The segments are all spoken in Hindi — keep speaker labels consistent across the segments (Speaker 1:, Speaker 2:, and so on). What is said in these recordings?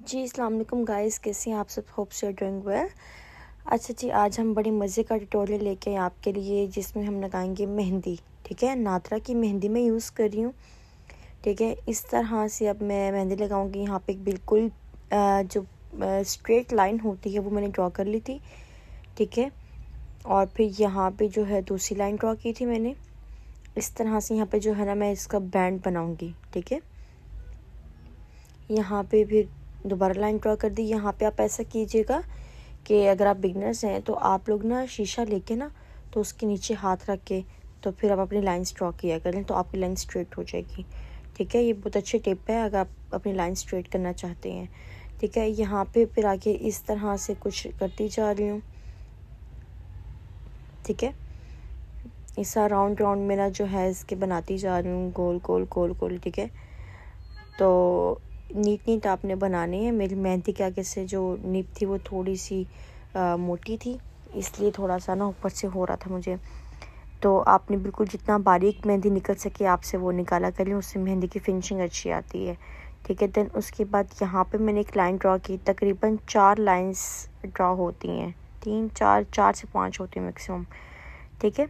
Speaker 1: जी अस्सलाम वालेकुम गाइस, कैसे हैं आप सब? Hope so doing well. अच्छा जी, आज हम बड़ी मज़े का ट्यूटोरियल लेके आए आपके लिए, जिसमें हम लगाएंगे मेहंदी। ठीक है, नातरा की मेहंदी मैं यूज़ कर रही हूँ। ठीक है, इस तरह से अब मैं मेहंदी लगाऊंगी। यहाँ पे एक बिल्कुल जो स्ट्रेट लाइन होती है वो मैंने ड्रॉ कर ली थी। ठीक है, और फिर यहाँ पे जो है दूसरी लाइन ड्रॉ की थी मैंने। इस तरह से यहाँ पे जो है ना मैं इसका बैंड बनाऊंगी। ठीक है, यहाँ पे फिर दोबारा लाइन ड्रॉ कर दी। यहाँ पे आप ऐसा कीजिएगा कि अगर आप बिगनर्स हैं तो आप लोग ना शीशा लेके ना तो उसके नीचे हाथ रख के तो फिर आप अपनी लाइंस ड्रॉ किया करें, तो आपकी लाइन स्ट्रेट हो जाएगी। ठीक है, ये बहुत अच्छी टिप है अगर आप अपनी लाइन स्ट्रेट करना चाहते हैं। ठीक है, यहाँ पे फिर आगे इस तरह से कुछ करती जा रही हूँ। ठीक है, इस राउंड राउंड मेरा जो है इसके बनाती जा रही हूँ, गोल गोल गोल गोल। ठीक है, तो नीट नीट आपने बनाने हैं। मेरी मेहंदी के आगे से जो निप थी वो थोड़ी सी मोटी थी, इसलिए थोड़ा सा ना ऊपर से हो रहा था मुझे। तो आपने बिल्कुल जितना बारीक मेहंदी निकल सके आपसे वो निकाला करें, उससे मेहंदी की फिनिशिंग अच्छी आती है। ठीक है, देन उसके बाद यहाँ पे मैंने एक लाइन ड्रॉ की। तकरीबन 4 लाइंस ड्रॉ होती हैं, 4 से 5 होती हैं मैक्सिमम। ठीक है,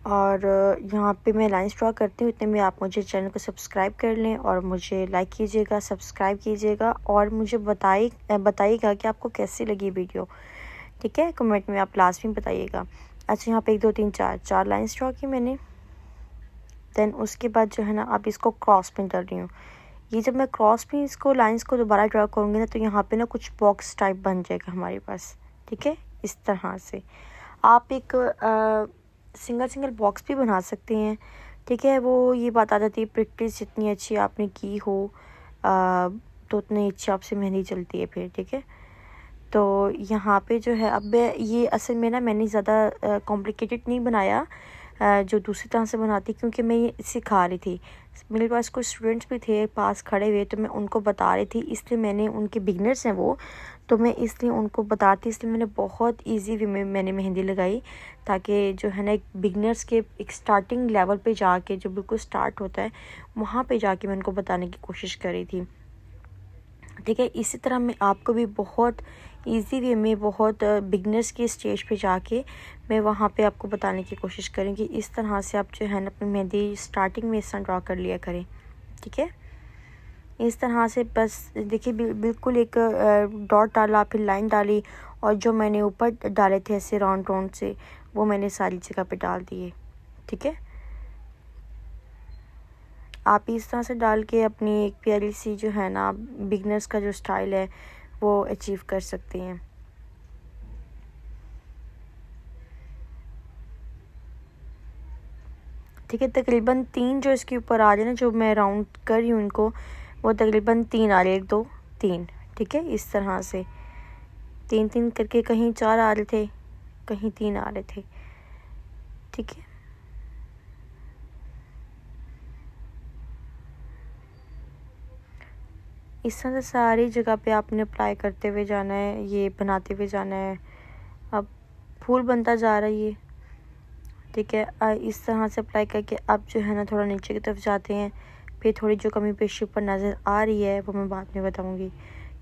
Speaker 1: और यहाँ पे मैं लाइंस ड्रॉ करती हूँ। इतने में आप मुझे चैनल को सब्सक्राइब कर लें और मुझे लाइक कीजिएगा, सब्सक्राइब कीजिएगा और मुझे बताइएगा कि आपको कैसी लगी वीडियो। ठीक है, कमेंट में आप लास्ट में बताइएगा। अच्छा, यहाँ पे 1 2 3 4 लाइंस ड्रॉ की मैंने। देन उसके बाद जो है ना अब इसको क्रॉस में कर रही हूँ। ये जब मैं क्रॉस में इसको लाइंस को दोबारा ड्रॉ करूँगी ना तो यहाँ पे ना कुछ बॉक्स टाइप बन जाएगा हमारे पास। ठीक है, इस तरह से आप एक सिंगल बॉक्स भी बना सकते हैं। ठीक है, वो ये बात आ जाती है प्रैक्टिस जितनी अच्छी आपने की हो तो उतनी अच्छी आपसे मेहंदी चलती है फिर। ठीक है, तो यहाँ पे जो है अब ये असल में ना मैंने ज़्यादा कॉम्प्लिकेटेड नहीं बनाया जो दूसरी तरह से बनाती, क्योंकि मैं ये सिखा रही थी। मेरे पास कुछ स्टूडेंट्स भी थे पास खड़े हुए, तो मैं उनको बता रही थी, इसलिए मैंने उनके बिगनर्स हैं वो, तो मैं इसलिए उनको बताती, इसलिए मैंने बहुत इजी वे में मैंने मेहंदी लगाई, ताकि जो है ना एक बिगनर्स के एक स्टार्टिंग लेवल पे जाके जो बिल्कुल स्टार्ट होता है वहाँ पे जाके मैं उनको बताने की कोशिश कर रही थी। ठीक है, इसी तरह मैं आपको भी बहुत इजी वे में बहुत बिगनर्स की स्टेज पे जाके मैं वहाँ पे आपको बताने की कोशिश करूँगी। इस तरह से आप जो है ना अपनी मेहंदी स्टार्टिंग में इस तरह ड्रॉ कर लिया करें। ठीक है, इस तरह से बस देखिए बिल्कुल एक डॉट डाला, फिर लाइन डाली, और जो मैंने ऊपर डाले थे ऐसे राउंड राउंड से वो मैंने सारी जगह पे डाल दिए। ठीक है, आप इस तरह से डाल के अपनी एक प्यारी सी जो है ना बिगनर्स का जो स्टाइल है वो अचीव कर सकते हैं। ठीक है, तकरीबन 3 जो इसके ऊपर आ रहे ना, जो मैं राउंड कर रही हूँ इनको, वो तकरीबन 3 आ रहे, 1 2 3। ठीक है, इस तरह से 3 करके कहीं 4 आ रहे थे, कहीं 3 आ रहे थे। ठीक है, इस तरह से सारी जगह पे आपने अप्लाई करते हुए जाना है, ये बनाते हुए जाना है। अब फूल बनता जा रहा है ये। ठीक है, इस तरह से अप्लाई करके अब जो है ना थोड़ा नीचे की तरफ जाते हैं, फिर थोड़ी जो कमी पेशी ऊपर नज़र आ रही है वो मैं बाद में बताऊंगी।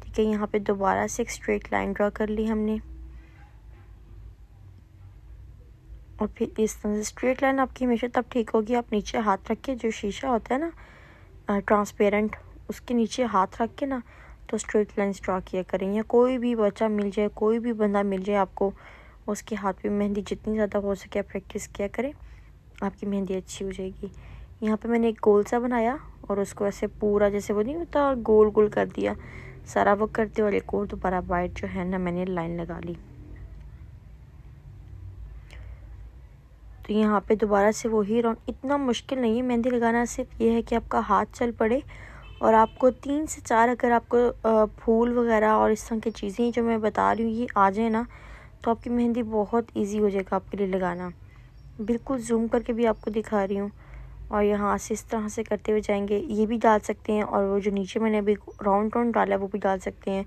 Speaker 1: ठीक है, यहाँ पे दोबारा से एक स्ट्रेट लाइन ड्रॉ कर ली हमने, और फिर इस तरह से स्ट्रेट लाइन आपकी हमेशा तब ठीक होगी आप नीचे हाथ रख के, जो शीशा होता है ना ट्रांसपेरेंट, उसके नीचे हाथ रख के ना तो स्ट्रेट लाइंस ड्रॉ किया करें। या कोई भी बच्चा मिल जाए, कोई भी बंदा मिल जाए आपको, उसके हाथ पे मेहंदी जितनी ज़्यादा हो सके आप प्रैक्टिस किया करें, आपकी मेहंदी अच्छी हो जाएगी। यहाँ पे मैंने एक गोल सा बनाया और उसको ऐसे पूरा जैसे वो नहीं होता गोल गोल कर दिया सारा वर्क करते, और एक और दोबारा वाइट जो है ना मैंने लाइन लगा ली। तो यहाँ पे दोबारा से वही राउंड। इतना मुश्किल नहीं है मेहंदी लगाना, सिर्फ ये है कि आपका हाथ चल पड़े और आपको 3 से 4 अगर आपको फूल वगैरह और इस तरह की चीज़ें जो मैं बता रही हूँ ये आ जाए ना, तो आपकी मेहंदी बहुत इजी हो जाएगा आपके लिए लगाना। बिल्कुल जूम करके भी आपको दिखा रही हूँ, और यहाँ से इस तरह से करते हुए जाएंगे। ये भी डाल सकते हैं, और वो जो नीचे मैंने अभी राउंड राउंड डाला है वो भी डाल सकते हैं,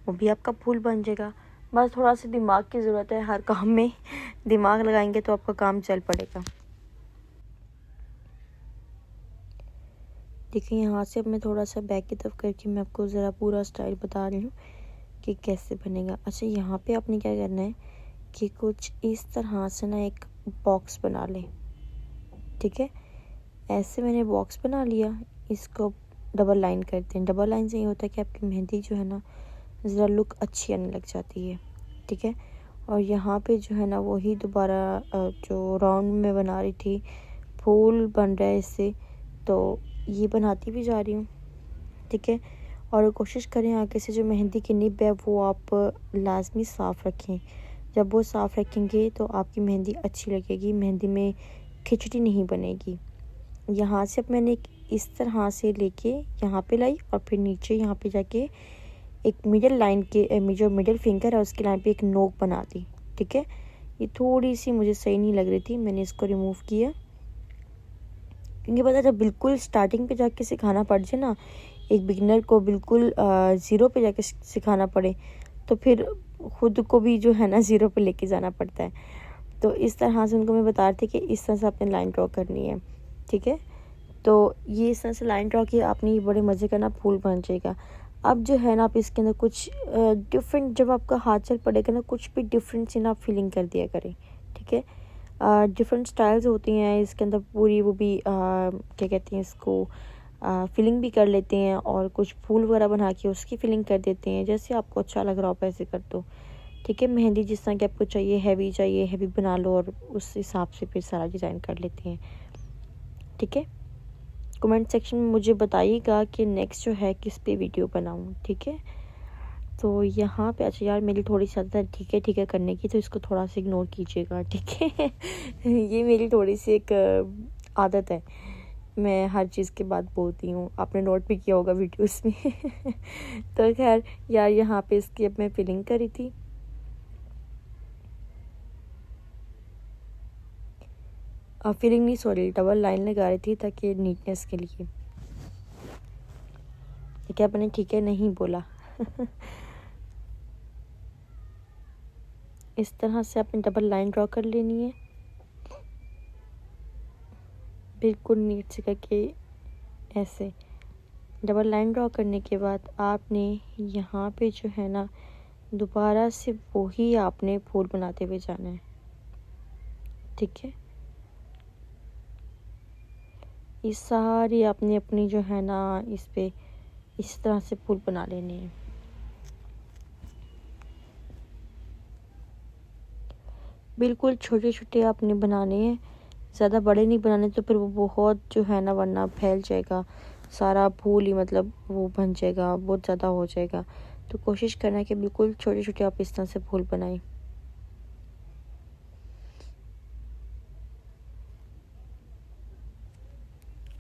Speaker 1: वो भी आपका फूल बन जाएगा। बस थोड़ा सा दिमाग की ज़रूरत है हर काम में, दिमाग लगाएंगे तो आपका काम चल पड़ेगा। देखिए यहाँ से अब मैं थोड़ा सा बैक की तरफ करके मैं आपको ज़रा पूरा स्टाइल बता रही हूँ कि कैसे बनेगा। अच्छा, यहाँ पे आपने क्या करना है कि कुछ इस तरह से ना एक बॉक्स बना लें। ठीक है, ऐसे मैंने बॉक्स बना लिया। इसको डबल लाइन करते हैं। डबल लाइन से ये होता है कि आपकी मेहंदी जो है ना ज़रा लुक अच्छी आने लग जाती है। ठीक है, और यहाँ पे जो है ना वही दोबारा जो राउंड में बना रही थी, फूल बन रहा है इससे, तो ये बनाती भी जा रही हूँ। ठीक है, और कोशिश करें आगे से जो मेहंदी की निब है वो आप लाजमी साफ़ रखें। जब वो साफ़ रखेंगे तो आपकी मेहंदी अच्छी लगेगी, मेहंदी में खिचड़ी नहीं बनेगी। यहाँ से अब मैंने इस तरह से लेके यहाँ पे लाई और फिर नीचे यहाँ पे जाके एक मिडल लाइन के जो मिडल फिंगर है उसकी लाइन पे एक नोक बना दी। ठीक है, ये थोड़ी सी मुझे सही नहीं लग रही थी, मैंने इसको रिमूव किया, क्योंकि पता जब बिल्कुल स्टार्टिंग पे जाके सिखाना पड़ जाए ना एक बिगिनर को, बिल्कुल ज़ीरो पे जाके सिखाना पड़े, तो फिर खुद को भी जो है ना ज़ीरो पे लेके जाना पड़ता है। तो इस तरह से उनको मैं बता रही थी कि इस तरह से आपने लाइन ड्रॉ करनी है। ठीक है, तो ये इस तरह से लाइन ड्रॉ की आपने, बड़े मज़े का ना फूल बन जाएगा। अब जो है ना आप इसके अंदर कुछ डिफरेंट, जब आपका हाथ चल पड़ेगा ना कुछ भी डिफरेंट सी ना आप फिलिंग कर दिया करें। ठीक है, डिफरेंट स्टाइल्स होती हैं इसके अंदर पूरी, वो भी क्या कहते हैं इसको, फिलिंग भी कर लेते हैं और कुछ फूल वगैरह बना के उसकी फिलिंग कर देते हैं। जैसे आपको अच्छा लग रहा हो वैसे कर दो। ठीक है, मेहंदी जिस तरह की आपको चाहिए, हैवी बना लो और उस हिसाब से फिर सारा डिज़ाइन कर लेते हैं। ठीक है, कमेंट सेक्शन में मुझे बताइएगा कि नेक्स्ट जो है किस पे वीडियो बनाऊँ। ठीक है, तो यहाँ पे अच्छा यार मेरी थोड़ी सी आदत है ठीक है करने की, तो इसको थोड़ा सा इग्नोर कीजिएगा। ठीक है ये मेरी थोड़ी सी एक आदत है, मैं हर चीज़ के बाद बोलती हूँ, आपने नोट भी किया होगा वीडियोस में तो खैर यार यहाँ पे इसकी अब मैं फिलिंग करी थी। फिलिंग नहीं, सॉरी, डबल लाइन लगा रही थी ताकि नीटनेस के लिए। क्या मैंने ठीक है नहीं बोला इस तरह से आपने डबल लाइन ड्रॉ कर लेनी है, बिल्कुल नीट से करके। ऐसे डबल लाइन ड्रॉ करने के बाद आपने यहाँ पे जो है ना दोबारा से वही आपने फूल बनाते हुए जाना है। ठीक है, इस सारी आपने अपनी जो है ना इस पे इस तरह से फूल बना लेने हैं। बिल्कुल छोटे छोटे आपने बनाने हैं, ज़्यादा बड़े नहीं बनाने, तो फिर वो बहुत जो है ना वरना फैल जाएगा सारा फूल ही, मतलब वो बन जाएगा, बहुत ज़्यादा हो जाएगा। तो कोशिश करना है कि बिल्कुल छोटे छोटे आप इस तरह से फूल बनाएं।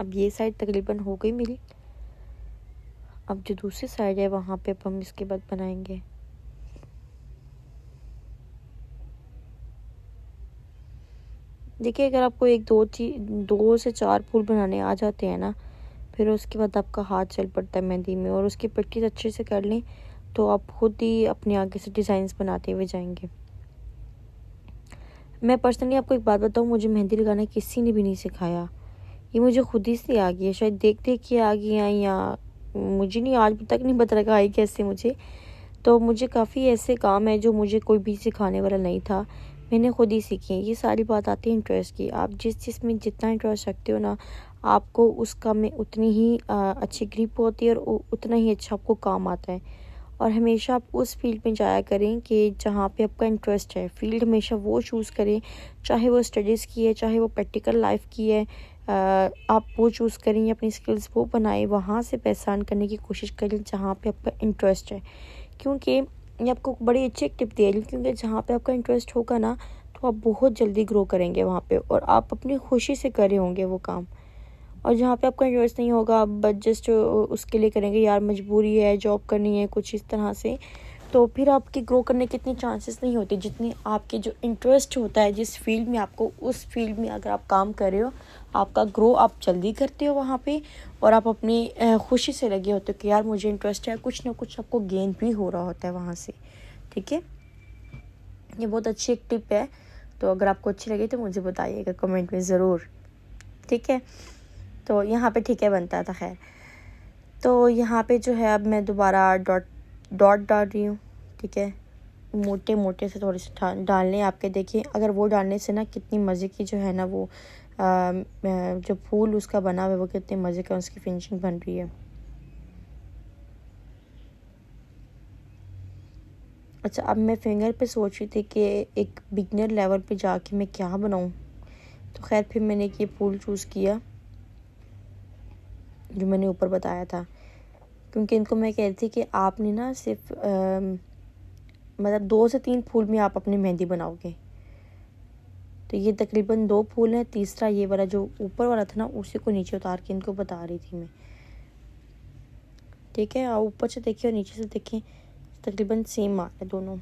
Speaker 1: अब ये साइड तकरीबन हो गई मेरी, अब जो दूसरी साइड है वहाँ पे अब हम इसके बाद बनाएंगे। देखिए अगर आपको एक दो से चार फूल बनाने आ जाते हैं ना, फिर उसके बाद आपका हाथ चल पड़ता है मेहंदी में, और उसकी प्रैक्टिस अच्छे से कर लें तो आप खुद ही अपने आगे से डिज़ाइंस बनाते हुए जाएंगे। मैं पर्सनली आपको एक बात बताऊँ, मुझे मेहंदी लगाना किसी ने भी नहीं सिखाया, ये मुझे खुद ही से आ गई है, शायद देख देख के आ गई हैं, या मुझे नहीं, आज तक नहीं पता लगा आई कैसे मुझे। तो मुझे काफ़ी ऐसे काम है जो मुझे कोई भी सिखाने वाला नहीं था, मैंने खुद ही सीखी है। ये सारी बात आती है इंटरेस्ट की, आप जिस चीज़ में जितना इंटरेस्ट रखते हो ना, आपको उस काम में उतनी ही अच्छी ग्रिप होती है और उतना ही अच्छा आपको काम आता है। और हमेशा आप उस फील्ड में जाया करें कि जहाँ पे आपका इंटरेस्ट है, फील्ड हमेशा वो चूज़ करें, चाहे वो स्टडीज़ की है, चाहे वो प्रैक्टिकल लाइफ की है, आप वो चूज़ करें, अपनी स्किल्स वो बनाएं, वहाँ से पैसा अर्न करने की कोशिश करें जहाँ पे आपका इंटरेस्ट है। क्योंकि ये आपको बड़ी अच्छी एक टिप दे रही हूँ, क्योंकि जहाँ पे आपका इंटरेस्ट होगा ना तो आप बहुत जल्दी ग्रो करेंगे वहाँ पे, और आप अपनी खुशी से कर रहे होंगे वो काम। और जहाँ पे आपका इंटरेस्ट नहीं होगा, आप बस जस्ट उसके लिए करेंगे, यार मजबूरी है, जॉब करनी है, कुछ इस तरह से, तो फिर आपके ग्रो करने के इतनी चांसेस नहीं होते जितने आपके जो इंटरेस्ट होता है, जिस फील्ड में आपको, उस फील्ड में अगर आप काम कर रहे हो, आपका ग्रो आप जल्दी करते हो वहाँ पे, और आप अपनी खुशी से लगे होते हो कि यार मुझे इंटरेस्ट है, कुछ ना कुछ आपको गेन भी हो रहा होता है वहाँ से। ठीक है, ये बहुत अच्छी एक टिप है, तो अगर आपको अच्छी लगे तो मुझे बताइएगा कमेंट में ज़रूर। ठीक है, तो यहाँ पे ठीक है बनता था। खैर, तो यहाँ पे जो है अब मैं दोबारा डॉट डाल रही हूँ। ठीक है, मोटे मोटे से थोड़े से डालने आपके। देखिए अगर वो डालने से ना कितनी मज़े की जो है ना वो जो फूल उसका बना हुआ है वो कितने मज़े का उसकी फिनिशिंग बन रही है। अच्छा, अब मैं फिंगर पे सोच रही थी कि एक बिगनर लेवल पे जाके मैं क्या बनाऊँ। तो खैर फिर मैंने ये फूल चूज़ किया जो मैंने ऊपर बताया था, क्योंकि इनको मैं कह रही थी कि आपने ना सिर्फ मतलब 2 से 3 फूल में आप अपनी मेहंदी बनाओगे। तो ये तकरीबन 2 फूल हैं, तीसरा ये वाला जो ऊपर वाला था ना उसी को नीचे उतार के इनको बता रही थी मैं। ठीक है, और ऊपर से देखिए और नीचे से देखिए तकरीबन सेम आ रहा है दोनों।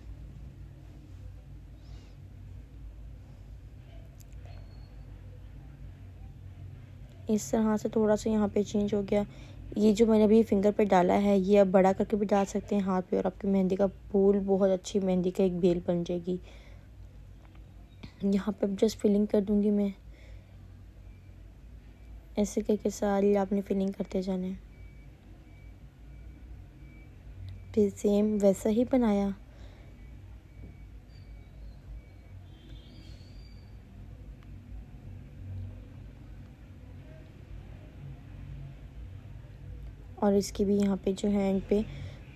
Speaker 1: इस तरह से थोड़ा सा यहाँ पे चेंज हो गया। ये जो मैंने अभी फिंगर पे डाला है ये अब बड़ा करके भी डाल सकते हैं हाथ पे, और आपकी मेहंदी का फूल बहुत अच्छी मेहंदी का एक बेल बन जाएगी। यहाँ पे जस्ट फिलिंग कर दूंगी मैं, ऐसे करके सारी आपने फिलिंग करते जाना है। फिर सेम वैसा ही बनाया। और इसकी भी यहाँ पे जो हैंड पे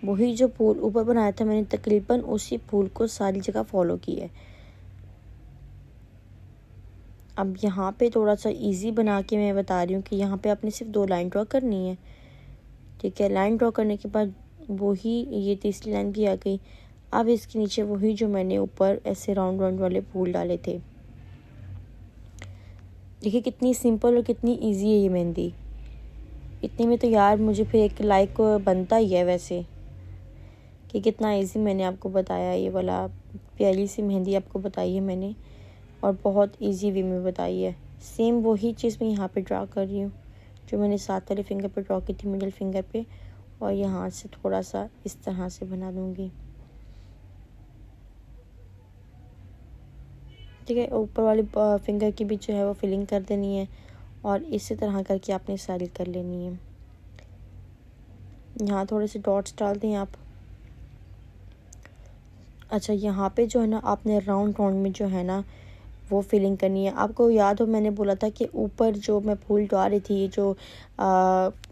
Speaker 1: वही जो फूल ऊपर बनाया था मैंने तकरीबन उसी फूल को सारी जगह फॉलो किया है। अब यहाँ पे थोड़ा सा इजी बना के मैं बता रही हूँ कि यहाँ पे आपने सिर्फ 2 लाइन ड्रॉ करनी है। ठीक है, लाइन ड्रॉ करने के बाद वही ये तीसरी लाइन भी आ गई। अब इसके नीचे वही जो मैंने ऊपर ऐसे राउंड राउंड वाले फूल डाले थे। देखिए कितनी सिंपल और कितनी इजी है ये मेहंदी। इतने में तो यार मुझे फिर एक लाइक बनता ही है वैसे, कि कितना इजी मैंने आपको बताया। ये वाला प्यारी सी मेहंदी आपको बताई है मैंने, और बहुत इजी वे में बताई है। सेम वही चीज़ मैं यहाँ पे ड्रा कर रही हूँ जो मैंने साथ वाले फिंगर पे ड्रॉ की थी, मिडिल फिंगर पे, और यहाँ से थोड़ा सा इस तरह से बना दूँगी। ठीक है, ऊपर वाली फिंगर की भी जो है वो फिलिंग कर देनी है, और इसी तरह करके आपने सारी कर लेनी है। यहाँ थोड़े से डॉट्स डाल दें आप। अच्छा, यहाँ पे जो है ना आपने राउंड राउंड में जो है ना वो फिलिंग करनी है। आपको याद हो मैंने बोला था कि ऊपर जो मैं फूल डाल रही थी, जो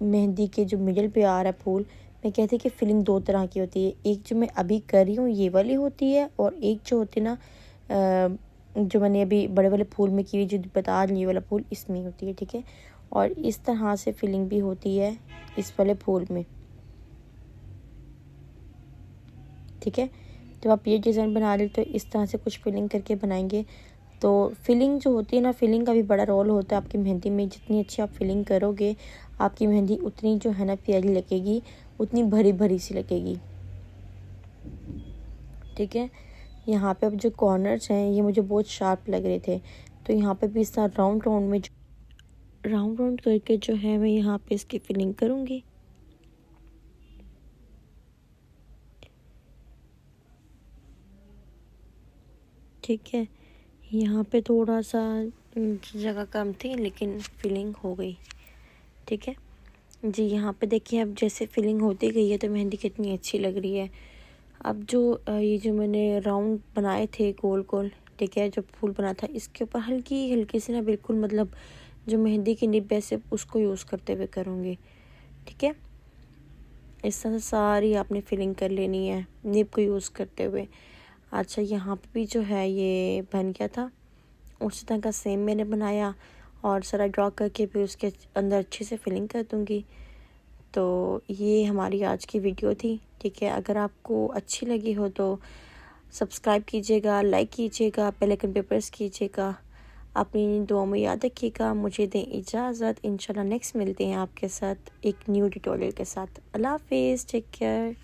Speaker 1: मेहंदी के जो मिडिल पे आ रहा है फूल, मैं कहती कि फिलिंग 2 तरह की होती है। एक जो मैं अभी कर रही हूँ ये वाली होती है, और एक जो होती है ना जो मैंने अभी बड़े वाले फूल में की हुई जो बता रही, ये वाला फूल इसमें होती है। ठीक है, और इस तरह से फिलिंग भी होती है इस वाले फूल में। ठीक है, जब आप ये डिज़ाइन बना रहे हो तो इस तरह से कुछ फिलिंग करके बनाएंगे। तो फिलिंग जो होती है ना, फिलिंग का भी बड़ा रोल होता है आपकी मेहंदी में। जितनी अच्छी आप फिलिंग करोगे आपकी मेहंदी उतनी जो है ना प्यारी लगेगी, उतनी भरी भरी सी लगेगी। ठीक है, यहाँ पे अब जो कॉर्नर्स हैं ये मुझे बहुत शार्प लग रहे थे, तो यहाँ पे भी इस तरह राउंड राउंड में राउंड राउंड करके जो है मैं यहाँ पे इसकी फिलिंग करूँगी। ठीक है, यहाँ पे थोड़ा सा जगह कम थी लेकिन फिलिंग हो गई। ठीक है जी, यहाँ पे देखिए अब जैसे फिलिंग होती गई है तो मेहंदी कितनी अच्छी लग रही है। अब जो ये जो मैंने राउंड बनाए थे गोल गोल, ठीक है, जो फूल बना था इसके ऊपर हल्की हल्की सी ना बिल्कुल मतलब जो मेहंदी की निब है सिर्फ उसको यूज़ करते हुए करूँगी। ठीक है, इस तरह से सारी आपने फिलिंग कर लेनी है निब को यूज़ करते हुए। अच्छा, यहाँ पे भी जो है ये बन गया था, उसी तरह का सेम मैंने बनाया और सारा ड्रॉ करके फिर उसके अंदर अच्छे से फिलिंग कर दूँगी। तो ये हमारी आज की वीडियो थी। ठीक है, अगर आपको अच्छी लगी हो तो सब्सक्राइब कीजिएगा, लाइक कीजिएगा, बेल आइकन पे प्रेस कीजिएगा। अपनी दुआ में याद रखिएगा। मुझे दें इजाज़त, इंशाल्लाह नेक्स्ट मिलते हैं आपके साथ एक न्यू ट्यूटोरियल के साथ। अल्लाह हाफिज़, टेक केयर।